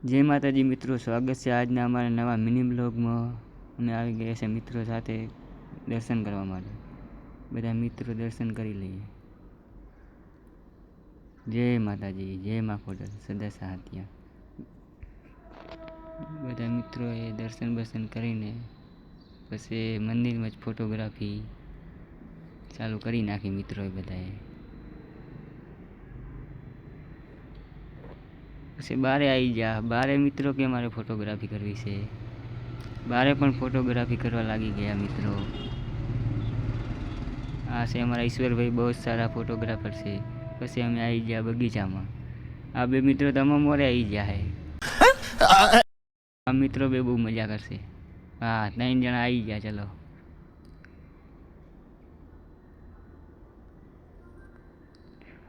જય માતાજી મિત્રો, સ્વાગત છે આજના અમારા નવા મિની બ્લોગમાં. અમે આવી ગયા છે મિત્રો સાથે દર્શન કરવા માટે. બધા મિત્રો દર્શન કરી લઈએ. જય માતાજી, જય મા ખોડલ, સદા સાહત્યા. બધા મિત્રોએ દર્શન કરીને પછી મંદિરમાં જ ફોટોગ્રાફી ચાલુ કરી નાખી મિત્રોએ બધાએ. પછી બારે આવી ગયા. બારે મિત્રો કે મારે ફોટોગ્રાફી કરવી છે. બારે પણ ફોટોગ્રાફી કરવા લાગી ગયા મિત્રો. આ છે અમારા ઈશ્વરભાઈ, બહુ જ સારા ફોટોગ્રાફર છે. પછી અમે આવી ગયા બગીચામાં. આ બે મિત્રો તો અમે મોરે આવી ગયા હે. આ મિત્રો બે બહુ મજા કરશે. હા, 3 જણા આવી ગયા. ચલો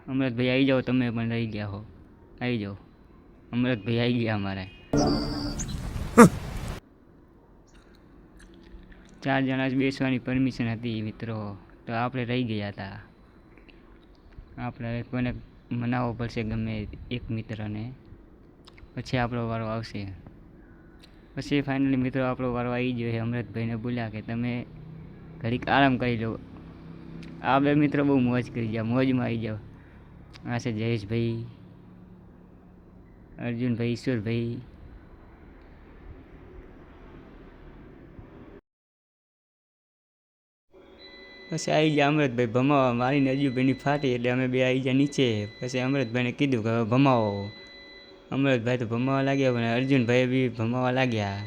અમૃતભાઈ આવી જાઓ, તમે પણ રહી ગયા હો. આવી જાઓ, અમૃતભાઈ આવી ગયા અમારે. 4 જણા જ બેસવાની પરમિશન હતી મિત્રો, તો આપણે રહી ગયા હતા. આપણે કોઈને મનાવવો પડશે ગમે એક મિત્રને, પછી આપણો વારો આવશે. પછી ફાઇનલી મિત્રો આપણો વારો આવી ગયો છે. અમૃતભાઈને બોલ્યા કે તમે ઘડીક આરામ કરી લો. આ બે મિત્રો બહુ મોજ કરી ગયા, મોજમાં આવી જાઓ. આ છે જયેશભાઈ, અર્જુનભાઈ, ઈશ્વરભાઈ. પછી આવી ગયા અમૃતભાઈ ભમાવા. મારીને અજુભાઈની ફાટી એટલે અમે બે આવી ગયા નીચે. પછી અમૃતભાઈને કીધું કે હવે ભમાવો. અમૃતભાઈ તો ભમાવા લાગ્યા, પણ અર્જુનભાઈ બી ભમાવા લાગ્યા.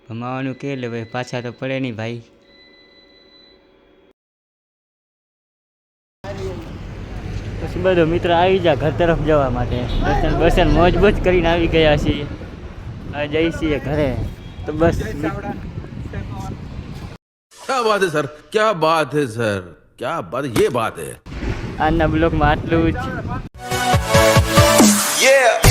ભમાવાનું કે એટલે ભાઈ પાછા તો પડે નહીં ભાઈ. પછી બધો મિત્ર આવી જા ઘર તરફ જવા માટે. દર્શન મોજ બોજ કરીને આવી ગયા છીએ. હવે જઈ છીએ ઘરે. તો બસ क्या बात है सर, क्या बात है सर, क्या बात, ये बात है. આજના બ્લોગમાં આટલું જ. Yeah.